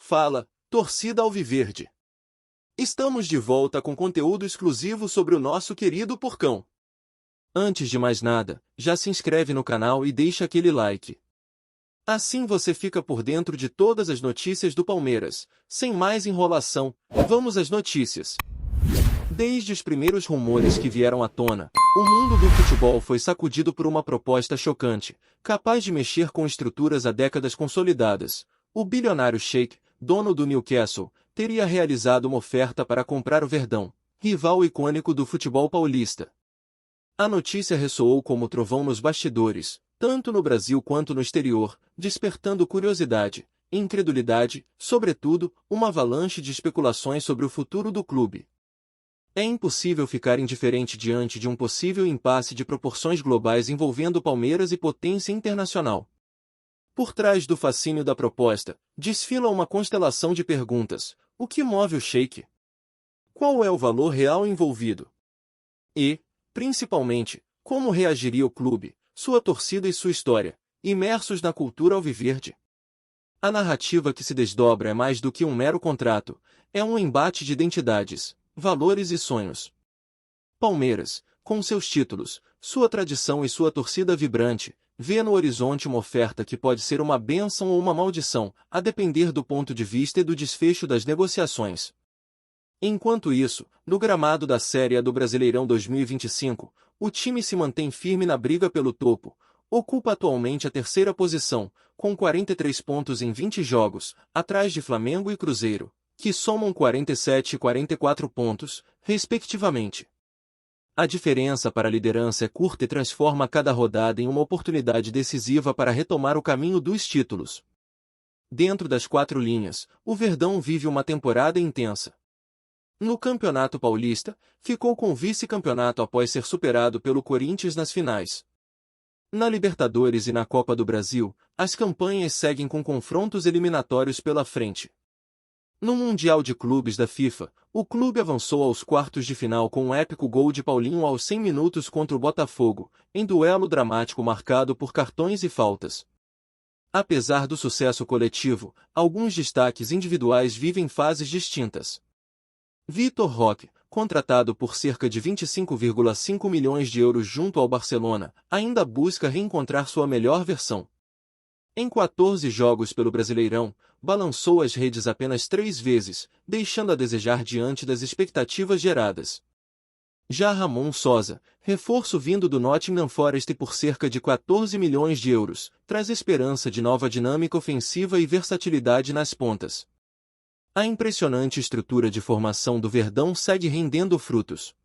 Fala, torcida alviverde! Estamos de volta com conteúdo exclusivo sobre o nosso querido Porcão. Antes de mais nada, já se inscreve no canal e deixa aquele like. Assim você fica por dentro de todas as notícias do Palmeiras. Sem mais enrolação, vamos às notícias. Desde os primeiros rumores que vieram à tona, o mundo do futebol foi sacudido por uma proposta chocante, capaz de mexer com estruturas há décadas consolidadas. O bilionário Sheik, dono do Newcastle, teria realizado uma oferta para comprar o Verdão, rival icônico do futebol paulista. A notícia ressoou como trovão nos bastidores, tanto no Brasil quanto no exterior, despertando curiosidade, incredulidade, sobretudo, uma avalanche de especulações sobre o futuro do clube. É impossível ficar indiferente diante de um possível impasse de proporções globais envolvendo Palmeiras e potência internacional. Por trás do fascínio da proposta, desfila uma constelação de perguntas. O que move o Sheik? Qual é o valor real envolvido? E, principalmente, como reagiria o clube, sua torcida e sua história, imersos na cultura alviverde? A narrativa que se desdobra é mais do que um mero contrato, é um embate de identidades, valores e sonhos. Palmeiras, com seus títulos, sua tradição e sua torcida vibrante, vê no horizonte uma oferta que pode ser uma bênção ou uma maldição, a depender do ponto de vista e do desfecho das negociações. Enquanto isso, no gramado da Série A do Brasileirão 2025, o time se mantém firme na briga pelo topo, ocupa atualmente a terceira posição, com 43 pontos em 20 jogos, atrás de Flamengo e Cruzeiro, que somam 47 e 44 pontos, respectivamente. A diferença para a liderança é curta e transforma cada rodada em uma oportunidade decisiva para retomar o caminho dos títulos. Dentro das quatro linhas, o Verdão vive uma temporada intensa. No Campeonato Paulista, ficou com o vice-campeonato após ser superado pelo Corinthians nas finais. Na Libertadores e na Copa do Brasil, as campanhas seguem com confrontos eliminatórios pela frente. No Mundial de Clubes da FIFA, o clube avançou aos quartos de final com um épico gol de Paulinho aos 100 minutos contra o Botafogo, em duelo dramático marcado por cartões e faltas. Apesar do sucesso coletivo, alguns destaques individuais vivem fases distintas. Vitor Roque, contratado por cerca de 25,5 milhões de euros junto ao Barcelona, ainda busca reencontrar sua melhor versão. Em 14 jogos pelo Brasileirão, balançou as redes apenas 3 vezes, deixando a desejar diante das expectativas geradas. Já Ramon Sosa, reforço vindo do Nottingham Forest por cerca de 14 milhões de euros, traz esperança de nova dinâmica ofensiva e versatilidade nas pontas. A impressionante estrutura de formação do Verdão segue rendendo frutos.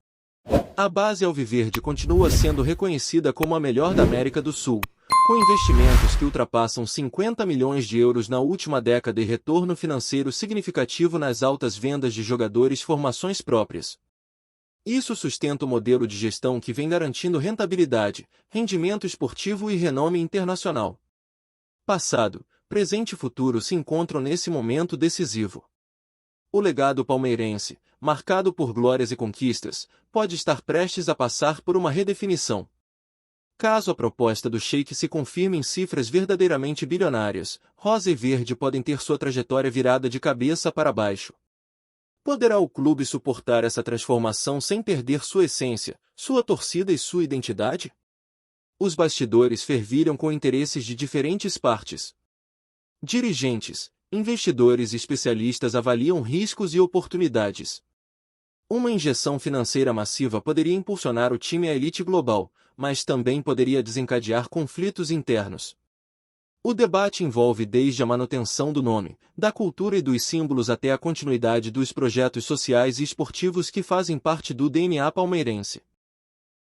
A base alviverde continua sendo reconhecida como a melhor da América do Sul, com investimentos que ultrapassam 50 milhões de euros na última década e retorno financeiro significativo nas altas vendas de jogadores e formações próprias. Isso sustenta o modelo de gestão que vem garantindo rentabilidade, rendimento esportivo e renome internacional. Passado, presente e futuro se encontram nesse momento decisivo. O legado palmeirense, marcado por glórias e conquistas, pode estar prestes a passar por uma redefinição. Caso a proposta do Sheik se confirme em cifras verdadeiramente bilionárias, rosa e verde podem ter sua trajetória virada de cabeça para baixo. Poderá o clube suportar essa transformação sem perder sua essência, sua torcida e sua identidade? Os bastidores fervilham com interesses de diferentes partes. Dirigentes, investidores e especialistas avaliam riscos e oportunidades. Uma injeção financeira massiva poderia impulsionar o time à elite global, mas também poderia desencadear conflitos internos. O debate envolve desde a manutenção do nome, da cultura e dos símbolos até a continuidade dos projetos sociais e esportivos que fazem parte do DNA palmeirense.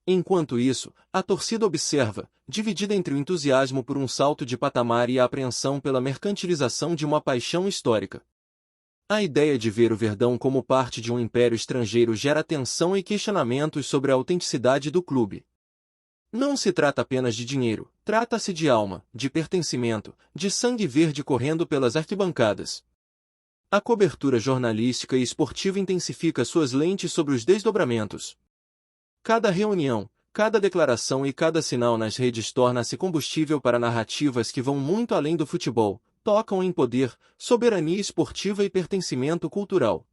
Enquanto isso, a torcida observa, dividida entre o entusiasmo por um salto de patamar e a apreensão pela mercantilização de uma paixão histórica. A ideia de ver o Verdão como parte de um império estrangeiro gera tensão e questionamentos sobre a autenticidade do clube. Não se trata apenas de dinheiro, trata-se de alma, de pertencimento, de sangue verde correndo pelas arquibancadas. A cobertura jornalística e esportiva intensifica suas lentes sobre os desdobramentos. Cada reunião, cada declaração e cada sinal nas redes torna-se combustível para narrativas que vão muito além do futebol, tocam em poder, soberania esportiva e pertencimento cultural.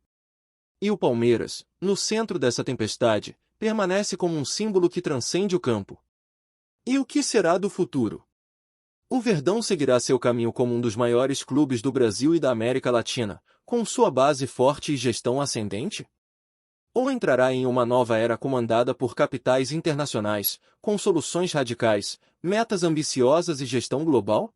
E o Palmeiras, no centro dessa tempestade, permanece como um símbolo que transcende o campo. E o que será do futuro? O Verdão seguirá seu caminho como um dos maiores clubes do Brasil e da América Latina, com sua base forte e gestão ascendente? Ou entrará em uma nova era comandada por capitais internacionais, com soluções radicais, metas ambiciosas e gestão global?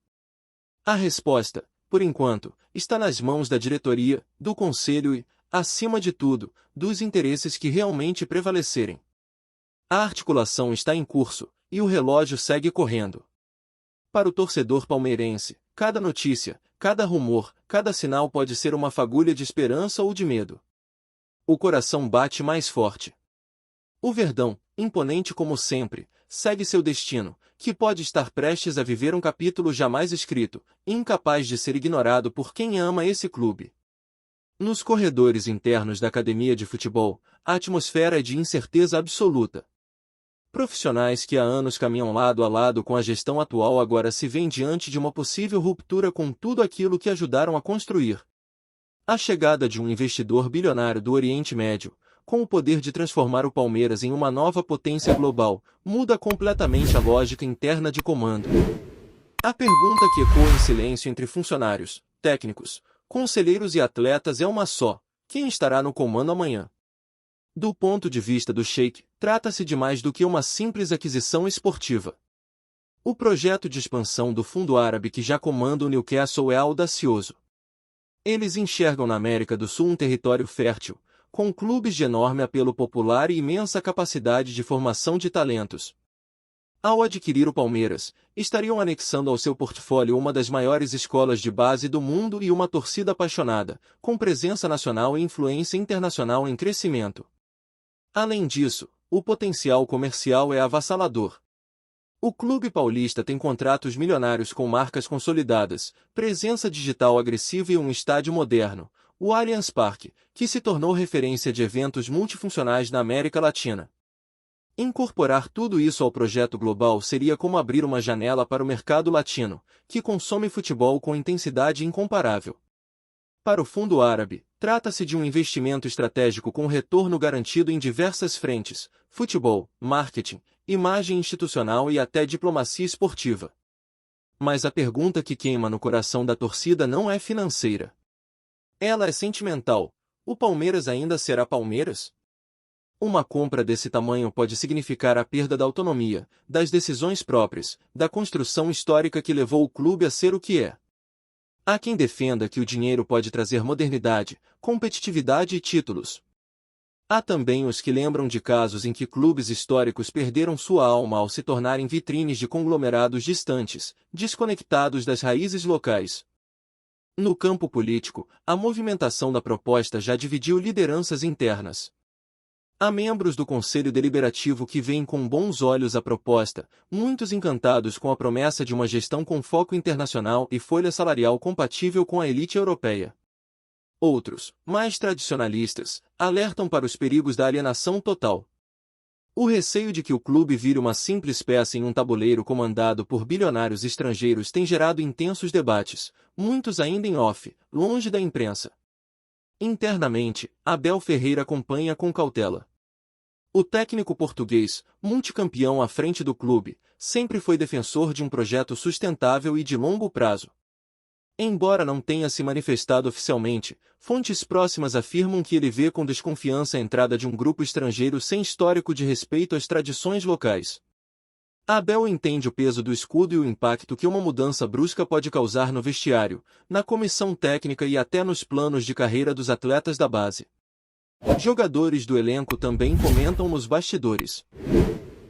A resposta, por enquanto, está nas mãos da diretoria, do conselho e, acima de tudo, dos interesses que realmente prevalecerem. A articulação está em curso, e o relógio segue correndo. Para o torcedor palmeirense, cada notícia, cada rumor, cada sinal pode ser uma fagulha de esperança ou de medo. O coração bate mais forte. O Verdão, imponente como sempre, segue seu destino, que pode estar prestes a viver um capítulo jamais escrito, incapaz de ser ignorado por quem ama esse clube. Nos corredores internos da academia de futebol, a atmosfera é de incerteza absoluta. Profissionais que há anos caminham lado a lado com a gestão atual agora se veem diante de uma possível ruptura com tudo aquilo que ajudaram a construir. A chegada de um investidor bilionário do Oriente Médio, com o poder de transformar o Palmeiras em uma nova potência global, muda completamente a lógica interna de comando. A pergunta que ecoa em silêncio entre funcionários, técnicos, conselheiros e atletas é uma só: quem estará no comando amanhã? Do ponto de vista do Sheik, trata-se de mais do que uma simples aquisição esportiva. O projeto de expansão do fundo árabe que já comanda o Newcastle é audacioso. Eles enxergam na América do Sul um território fértil, com clubes de enorme apelo popular e imensa capacidade de formação de talentos. Ao adquirir o Palmeiras, estariam anexando ao seu portfólio uma das maiores escolas de base do mundo e uma torcida apaixonada, com presença nacional e influência internacional em crescimento. Além disso, o potencial comercial é avassalador. O clube paulista tem contratos milionários com marcas consolidadas, presença digital agressiva e um estádio moderno, o Allianz Parque, que se tornou referência de eventos multifuncionais na América Latina. Incorporar tudo isso ao projeto global seria como abrir uma janela para o mercado latino, que consome futebol com intensidade incomparável. Para o fundo árabe, trata-se de um investimento estratégico com retorno garantido em diversas frentes: futebol, marketing, imagem institucional e até diplomacia esportiva. Mas a pergunta que queima no coração da torcida não é financeira. Ela é sentimental: o Palmeiras ainda será Palmeiras? Uma compra desse tamanho pode significar a perda da autonomia, das decisões próprias, da construção histórica que levou o clube a ser o que é. Há quem defenda que o dinheiro pode trazer modernidade, competitividade e títulos. Há também os que lembram de casos em que clubes históricos perderam sua alma ao se tornarem vitrines de conglomerados distantes, desconectados das raízes locais. No campo político, a movimentação da proposta já dividiu lideranças internas. Há membros do Conselho Deliberativo que veem com bons olhos a proposta, muitos encantados com a promessa de uma gestão com foco internacional e folha salarial compatível com a elite europeia. Outros, mais tradicionalistas, alertam para os perigos da alienação total. O receio de que o clube vire uma simples peça em um tabuleiro comandado por bilionários estrangeiros tem gerado intensos debates, muitos ainda em off, longe da imprensa. Internamente, Abel Ferreira acompanha com cautela. O técnico português, multicampeão à frente do clube, sempre foi defensor de um projeto sustentável e de longo prazo. Embora não tenha se manifestado oficialmente, fontes próximas afirmam que ele vê com desconfiança a entrada de um grupo estrangeiro sem histórico de respeito às tradições locais. Abel entende o peso do escudo e o impacto que uma mudança brusca pode causar no vestiário, na comissão técnica e até nos planos de carreira dos atletas da base. Jogadores do elenco também comentam nos bastidores.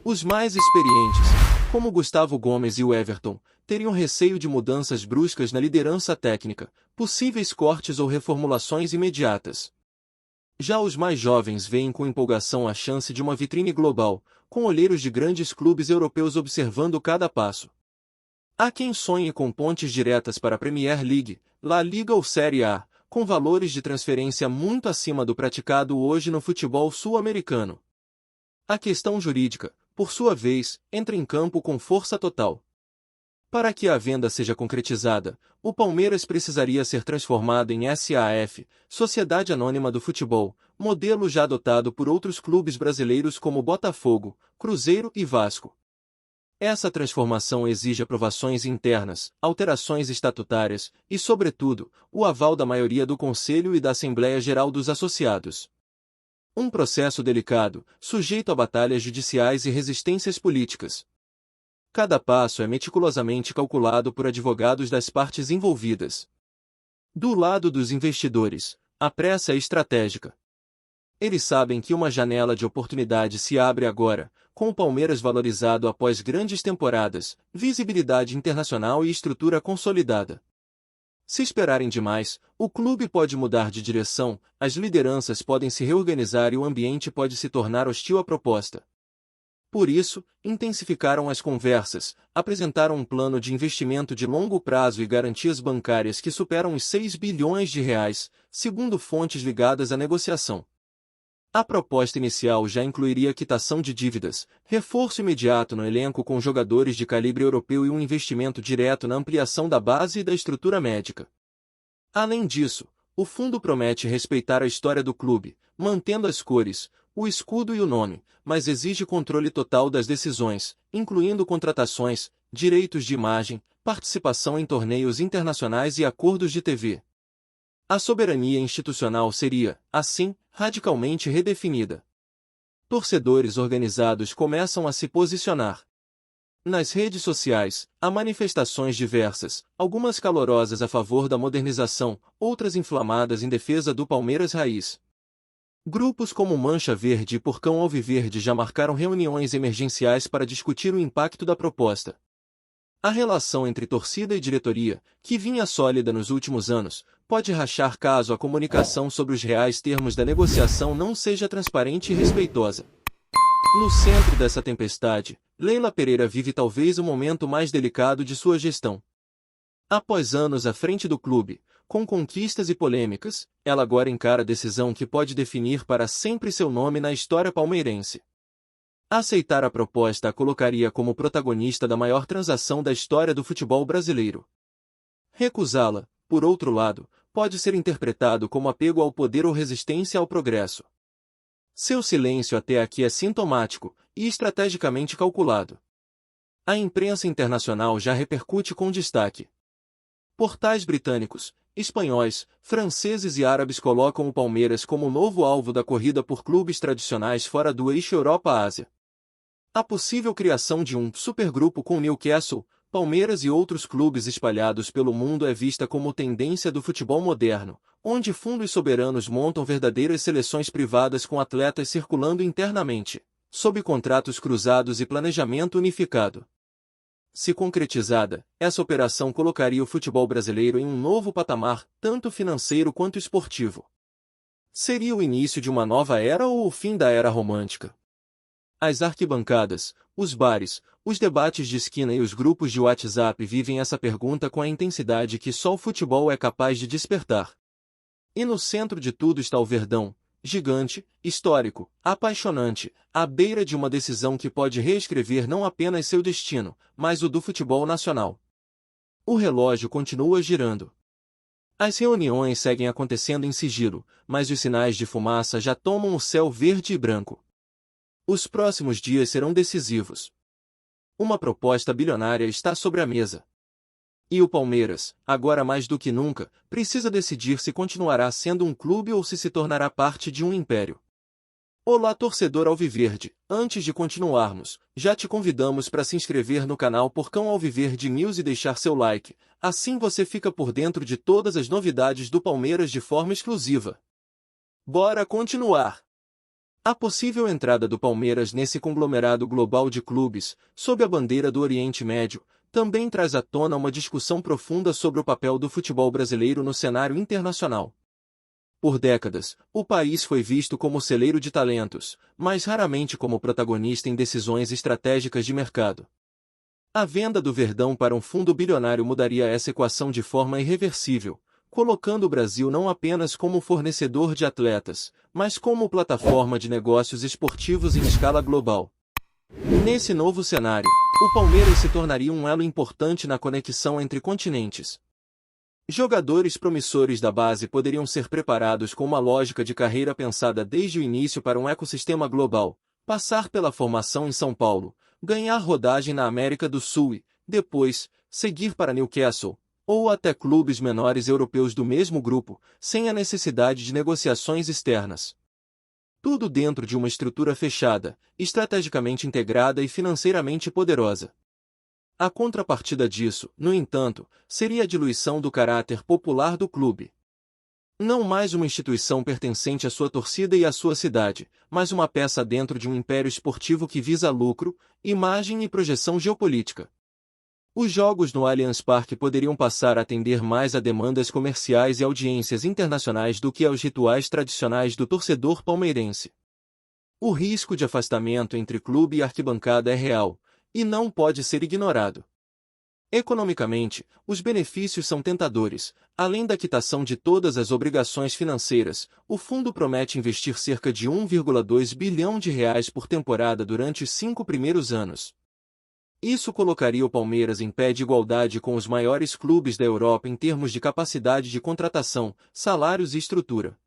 Os mais experientes, como Gustavo Gomes e o Everton, teriam receio de mudanças bruscas na liderança técnica, possíveis cortes ou reformulações imediatas. Já os mais jovens veem com empolgação a chance de uma vitrine global, com olheiros de grandes clubes europeus observando cada passo. Há quem sonhe com pontes diretas para a Premier League, La Liga ou Série A, com valores de transferência muito acima do praticado hoje no futebol sul-americano. A questão jurídica, por sua vez, entra em campo com força total. Para que a venda seja concretizada, o Palmeiras precisaria ser transformado em SAF, Sociedade Anônima do Futebol, modelo já adotado por outros clubes brasileiros como Botafogo, Cruzeiro e Vasco. Essa transformação exige aprovações internas, alterações estatutárias e, sobretudo, o aval da maioria do Conselho e da Assembleia Geral dos Associados. Um processo delicado, sujeito a batalhas judiciais e resistências políticas. Cada passo é meticulosamente calculado por advogados das partes envolvidas. Do lado dos investidores, a pressa é estratégica. Eles sabem que uma janela de oportunidade se abre agora, com o Palmeiras valorizado após grandes temporadas, visibilidade internacional e estrutura consolidada. Se esperarem demais, o clube pode mudar de direção, as lideranças podem se reorganizar e o ambiente pode se tornar hostil à proposta. Por isso, intensificaram as conversas, apresentaram um plano de investimento de longo prazo e garantias bancárias que superam os 6 bilhões de reais, segundo fontes ligadas à negociação. A proposta inicial já incluiria quitação de dívidas, reforço imediato no elenco com jogadores de calibre europeu e um investimento direto na ampliação da base e da estrutura médica. Além disso, o fundo promete respeitar a história do clube, mantendo as cores, o escudo e o nome, mas exige controle total das decisões, incluindo contratações, direitos de imagem, participação em torneios internacionais e acordos de TV. A soberania institucional seria, assim, radicalmente redefinida. Torcedores organizados começam a se posicionar. Nas redes sociais, há manifestações diversas, algumas calorosas a favor da modernização, outras inflamadas em defesa do Palmeiras raiz. Grupos como Mancha Verde e Porcão Alviverde já marcaram reuniões emergenciais para discutir o impacto da proposta. A relação entre torcida e diretoria, que vinha sólida nos últimos anos, pode rachar caso a comunicação sobre os reais termos da negociação não seja transparente e respeitosa. No centro dessa tempestade, Leila Pereira vive talvez o momento mais delicado de sua gestão. Após anos à frente do clube, com conquistas e polêmicas, ela agora encara a decisão que pode definir para sempre seu nome na história palmeirense. Aceitar a proposta a colocaria como protagonista da maior transação da história do futebol brasileiro. Recusá-la, por outro lado, pode ser interpretado como apego ao poder ou resistência ao progresso. Seu silêncio até aqui é sintomático e estrategicamente calculado. A imprensa internacional já repercute com destaque. Portais britânicos, espanhóis, franceses e árabes colocam o Palmeiras como o novo alvo da corrida por clubes tradicionais fora do eixo Europa-Ásia. A possível criação de um supergrupo com Newcastle, Palmeiras e outros clubes espalhados pelo mundo é vista como tendência do futebol moderno, onde fundos soberanos montam verdadeiras seleções privadas com atletas circulando internamente, sob contratos cruzados e planejamento unificado. Se concretizada, essa operação colocaria o futebol brasileiro em um novo patamar, tanto financeiro quanto esportivo. Seria o início de uma nova era ou o fim da era romântica? As arquibancadas, os bares, os debates de esquina e os grupos de WhatsApp vivem essa pergunta com a intensidade que só o futebol é capaz de despertar. E no centro de tudo está o Verdão, gigante, histórico, apaixonante, à beira de uma decisão que pode reescrever não apenas seu destino, mas o do futebol nacional. O relógio continua girando. As reuniões seguem acontecendo em sigilo, mas os sinais de fumaça já tomam o céu verde e branco. Os próximos dias serão decisivos. Uma proposta bilionária está sobre a mesa. E o Palmeiras, agora mais do que nunca, precisa decidir se continuará sendo um clube ou se tornará parte de um império. Olá, torcedor alviverde, antes de continuarmos, já te convidamos para se inscrever no canal Porcão Alviverde News e deixar seu like, assim você fica por dentro de todas as novidades do Palmeiras de forma exclusiva. Bora continuar! A possível entrada do Palmeiras nesse conglomerado global de clubes, sob a bandeira do Oriente Médio, também traz à tona uma discussão profunda sobre o papel do futebol brasileiro no cenário internacional. Por décadas, o país foi visto como celeiro de talentos, mas raramente como protagonista em decisões estratégicas de mercado. A venda do Verdão para um fundo bilionário mudaria essa equação de forma irreversível, colocando o Brasil não apenas como fornecedor de atletas, mas como plataforma de negócios esportivos em escala global. Nesse novo cenário, o Palmeiras se tornaria um elo importante na conexão entre continentes. Jogadores promissores da base poderiam ser preparados com uma lógica de carreira pensada desde o início para um ecossistema global, passar pela formação em São Paulo, ganhar rodagem na América do Sul e, depois, seguir para Newcastle, ou até clubes menores europeus do mesmo grupo, sem a necessidade de negociações externas. Tudo dentro de uma estrutura fechada, estrategicamente integrada e financeiramente poderosa. A contrapartida disso, no entanto, seria a diluição do caráter popular do clube. Não mais uma instituição pertencente à sua torcida e à sua cidade, mas uma peça dentro de um império esportivo que visa lucro, imagem e projeção geopolítica. Os jogos no Allianz Parque poderiam passar a atender mais a demandas comerciais e audiências internacionais do que aos rituais tradicionais do torcedor palmeirense. O risco de afastamento entre clube e arquibancada é real, e não pode ser ignorado. Economicamente, os benefícios são tentadores. Além da quitação de todas as obrigações financeiras, o fundo promete investir cerca de 1,2 bilhão de reais por temporada durante os 5 primeiros anos. Isso colocaria o Palmeiras em pé de igualdade com os maiores clubes da Europa em termos de capacidade de contratação, salários e estrutura.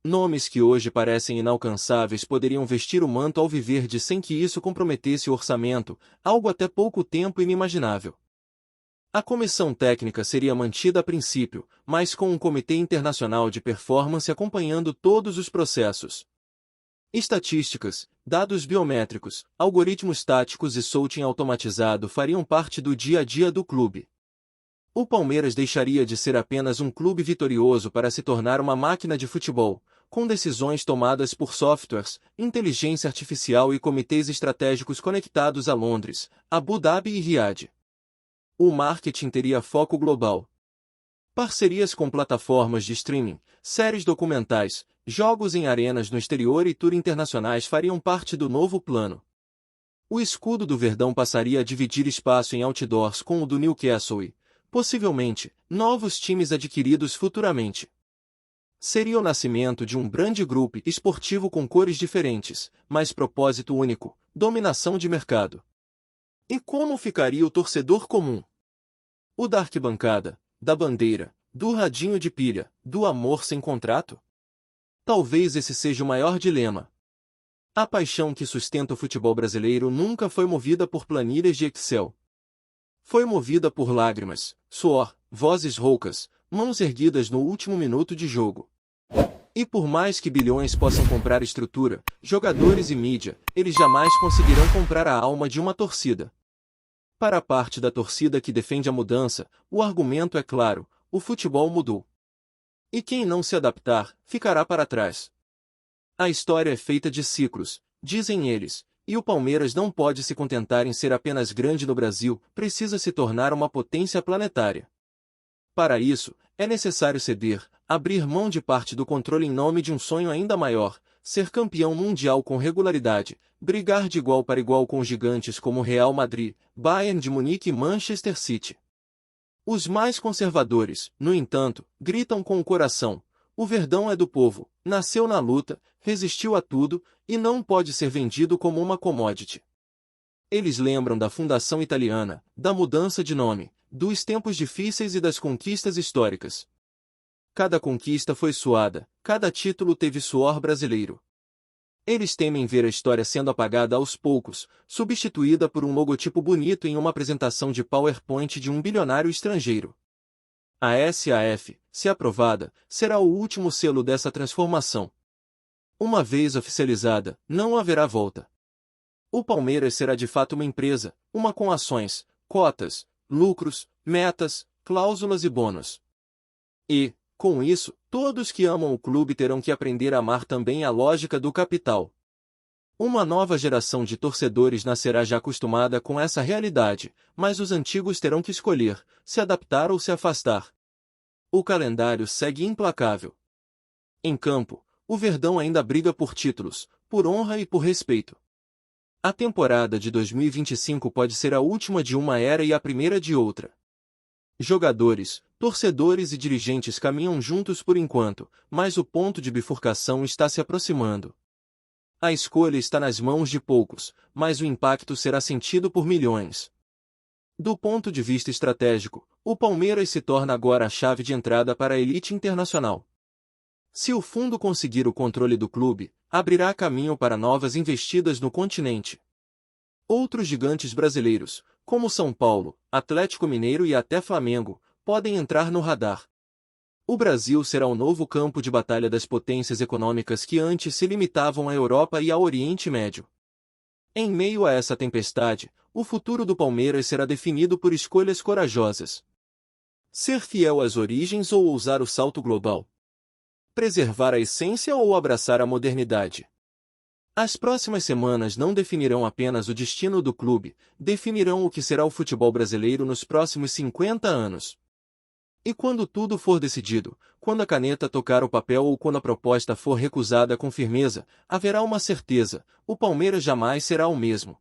Nomes que hoje parecem inalcançáveis poderiam vestir o manto alviverde sem que isso comprometesse o orçamento, algo até pouco tempo inimaginável. A comissão técnica seria mantida a princípio, mas com um comitê internacional de performance acompanhando todos os processos. Estatísticas, dados biométricos, algoritmos táticos e scouting automatizado fariam parte do dia a dia do clube. O Palmeiras deixaria de ser apenas um clube vitorioso para se tornar uma máquina de futebol, com decisões tomadas por softwares, inteligência artificial e comitês estratégicos conectados a Londres, Abu Dhabi e Riad. O marketing teria foco global. Parcerias com plataformas de streaming, séries documentais, jogos em arenas no exterior e tour internacionais fariam parte do novo plano. O escudo do Verdão passaria a dividir espaço em outdoors com o do Newcastle e, possivelmente, novos times adquiridos futuramente. Seria o nascimento de um grande grupo esportivo com cores diferentes, mas propósito único, dominação de mercado. E como ficaria o torcedor comum? O da arquibancada, da bandeira, do radinho de pilha, do amor sem contrato? Talvez esse seja o maior dilema. A paixão que sustenta o futebol brasileiro nunca foi movida por planilhas de Excel. Foi movida por lágrimas, suor, vozes roucas, mãos erguidas no último minuto de jogo. E por mais que bilhões possam comprar estrutura, jogadores e mídia, eles jamais conseguirão comprar a alma de uma torcida. Para a parte da torcida que defende a mudança, o argumento é claro: o futebol mudou. E quem não se adaptar, ficará para trás. A história é feita de ciclos, dizem eles, e o Palmeiras não pode se contentar em ser apenas grande no Brasil, precisa se tornar uma potência planetária. Para isso, é necessário ceder, abrir mão de parte do controle em nome de um sonho ainda maior, ser campeão mundial com regularidade, brigar de igual para igual com gigantes como Real Madrid, Bayern de Munique e Manchester City. Os mais conservadores, no entanto, gritam com o coração: o Verdão é do povo, nasceu na luta, resistiu a tudo, e não pode ser vendido como uma commodity. Eles lembram da fundação italiana, da mudança de nome, dos tempos difíceis e das conquistas históricas. Cada conquista foi suada, cada título teve suor brasileiro. Eles temem ver a história sendo apagada aos poucos, substituída por um logotipo bonito em uma apresentação de PowerPoint de um bilionário estrangeiro. A SAF, se aprovada, será o último selo dessa transformação. Uma vez oficializada, não haverá volta. O Palmeiras será de fato uma empresa, uma com ações, cotas, lucros, metas, cláusulas e bônus. E, com isso, todos que amam o clube terão que aprender a amar também a lógica do capital. Uma nova geração de torcedores nascerá já acostumada com essa realidade, mas os antigos terão que escolher, se adaptar ou se afastar. O calendário segue implacável. Em campo, o Verdão ainda briga por títulos, por honra e por respeito. A temporada de 2025 pode ser a última de uma era e a primeira de outra. Jogadores, torcedores e dirigentes caminham juntos por enquanto, mas o ponto de bifurcação está se aproximando. A escolha está nas mãos de poucos, mas o impacto será sentido por milhões. Do ponto de vista estratégico, o Palmeiras se torna agora a chave de entrada para a elite internacional. Se o fundo conseguir o controle do clube, abrirá caminho para novas investidas no continente. Outros gigantes brasileiros, como São Paulo, Atlético Mineiro e até Flamengo, podem entrar no radar. O Brasil será o novo campo de batalha das potências econômicas que antes se limitavam à Europa e ao Oriente Médio. Em meio a essa tempestade, o futuro do Palmeiras será definido por escolhas corajosas. Ser fiel às origens ou ousar o salto global? Preservar a essência ou abraçar a modernidade? As próximas semanas não definirão apenas o destino do clube, definirão o que será o futebol brasileiro nos próximos 50 anos. E quando tudo for decidido, quando a caneta tocar o papel ou quando a proposta for recusada com firmeza, haverá uma certeza: o Palmeiras jamais será o mesmo.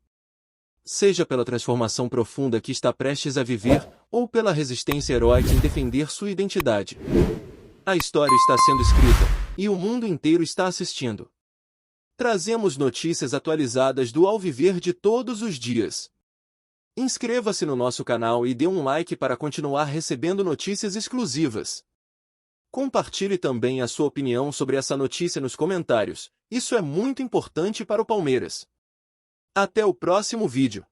Seja pela transformação profunda que está prestes a viver, ou pela resistência heróica em defender sua identidade. A história está sendo escrita, e o mundo inteiro está assistindo. Trazemos notícias atualizadas do Alviverde todos os dias. Inscreva-se no nosso canal e dê um like para continuar recebendo notícias exclusivas. Compartilhe também a sua opinião sobre essa notícia nos comentários, isso é muito importante para o Palmeiras. Até o próximo vídeo.